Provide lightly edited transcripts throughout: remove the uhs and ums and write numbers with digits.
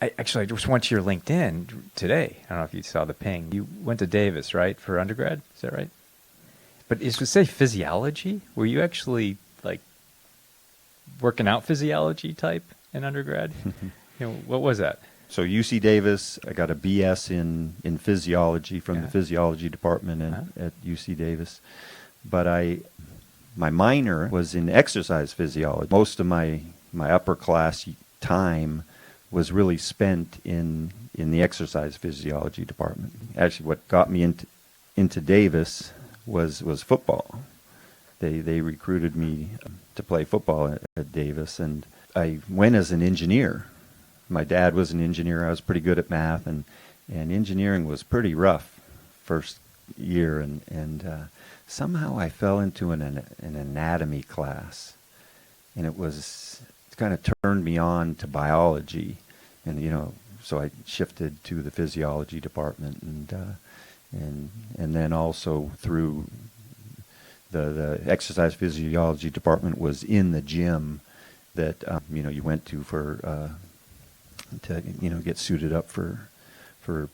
I just went to your LinkedIn today. I don't know if you saw the ping. You went to Davis, right, for undergrad? Is that right? But is to say physiology? Were you actually like working out physiology type in undergrad? What was that? So UC Davis, I got a BS in physiology from the physiology department at UC Davis. But my minor was in exercise physiology. Most of my upper class time was really spent in the exercise physiology department. Actually, what got me into Davis was football. They recruited me to play football at Davis, and I went as an engineer. My dad was an engineer. I was pretty good at math, and engineering was pretty rough first year, and somehow I fell into an anatomy class, and it kind of turned me on to biology, and so I shifted to the physiology department, and then also through the exercise physiology department was in the gym that you went to to get suited up for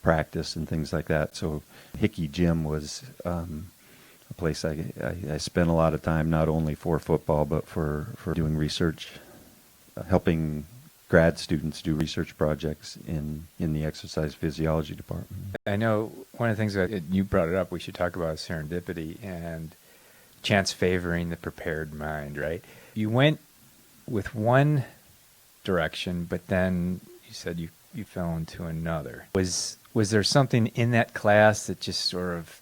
practice and things like that. So Hickey Gym was a place I spent a lot of time, not only for football but for doing research, helping grad students do research projects in the exercise physiology department. I know one of the things that you brought it up, we should talk about is serendipity and chance favoring the prepared mind, right? You went with one direction, but then you said you fell into another. Was there something in that class that just sort of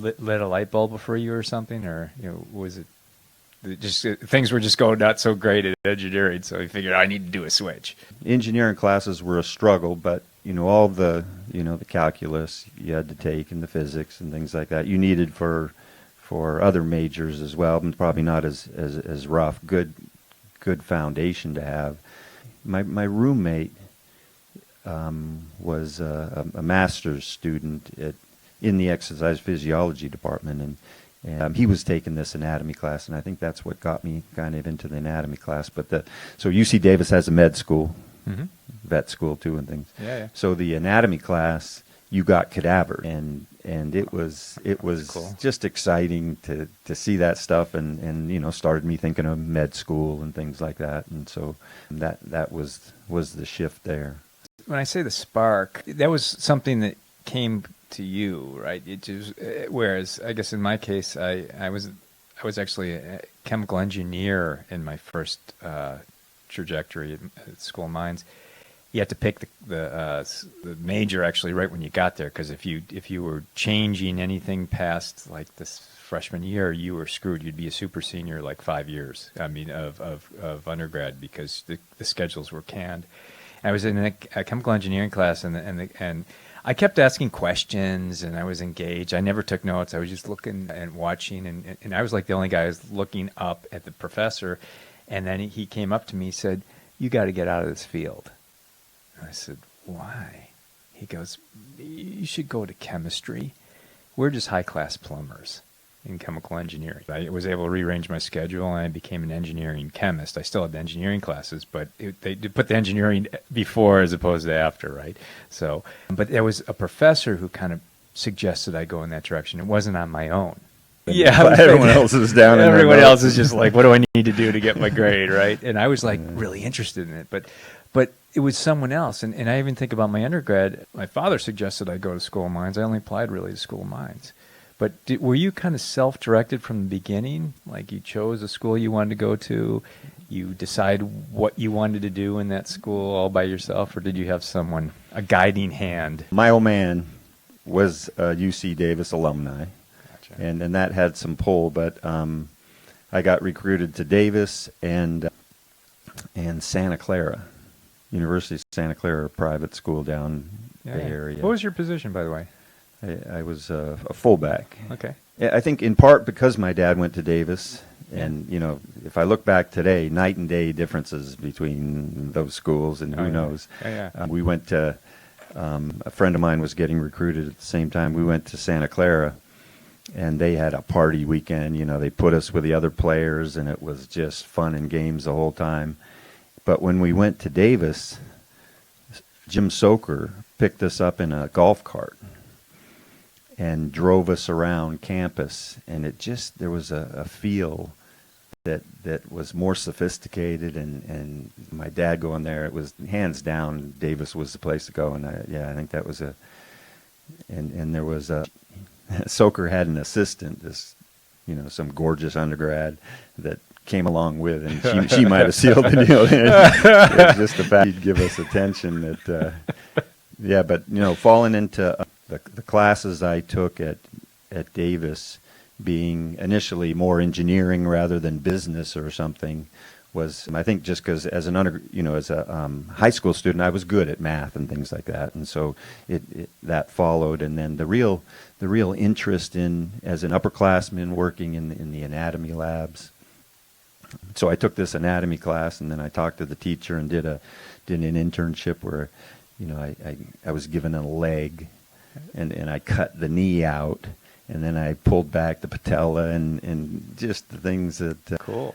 lit a light bulb for you or something, or was it just things were just going not so great at engineering, so you figured I need to do a switch? Engineering classes were a struggle, but all the the calculus you had to take and the physics and things like that you needed for other majors as well, and probably not as rough. Good foundation to have. My roommate was a master's student in the exercise physiology department, and he was taking this anatomy class, and I think that's what got me kind of into the anatomy class. But so UC Davis has a med school, vet school too, and things. Yeah. So the anatomy class, you got cadaver, and it was cool. Just exciting to see that stuff, and started me thinking of med school and things like that, and so that was the shift there. When I say the spark, that was something that came to you, right? It just, whereas I guess in my case, I was actually a chemical engineer in my first trajectory at School of Mines. You had to pick the major actually right when you got there, because if you were changing anything past like this freshman year, you were screwed. You'd be a super senior like 5 years. I mean, of undergrad, because the schedules were canned. I was in a chemical engineering class, and I kept asking questions, and I was engaged. I never took notes. I was just looking and watching, and I was like the only guy who was looking up at the professor. And then he came up to me and said, "You got to get out of this field." I said, "Why?" He goes, "You should go to chemistry. We're just high-class plumbers in chemical engineering." I was able to rearrange my schedule, and I became an engineering chemist. I still had engineering classes, but they put the engineering before as opposed to after, right? So, but there was a professor who kind of suggested I go in that direction. It wasn't on my own. Yeah, everyone else is down. Everyone else is just like, what do I need to do to get my grade, right? And I was like really interested in it, but it was someone else. And I even think about my undergrad. My father suggested I go to School of Mines. I only applied really to School of Mines. But were you kind of self-directed from the beginning? Like you chose a school you wanted to go to, you decide what you wanted to do in that school all by yourself, or did you have someone, a guiding hand? My old man was a UC Davis alumni. Gotcha. And that had some pull, but I got recruited to Davis and Santa Clara, University of Santa Clara, a private school down the area. What was your position, by the way? I was a fullback. Okay. I think in part because my dad went to Davis, and if I look back today, night and day differences between those schools, and who knows. We went to a friend of mine was getting recruited at the same time. We went to Santa Clara, and they had a party weekend. They put us with the other players, and it was just fun and games the whole time. But when we went to Davis, Jim Soker picked us up in a golf cart and drove us around campus, and there was a feel that was more sophisticated, and my dad going there, it was hands down Davis was the place to go, and I think that was and there was Soker had an assistant, some gorgeous undergrad that came along with, and she might have sealed the deal. It's just the fact he'd give us attention that, but falling into the classes I took at Davis, being initially more engineering rather than business or something, was, I think, just because as a high school student, I was good at math and things like that, and so that followed. And then the real interest in, as an upperclassman working in the anatomy labs. So I took this anatomy class, and then I talked to the teacher and did an internship where, I was given a leg, and I cut the knee out, and then I pulled back the patella, and just the things that Cool.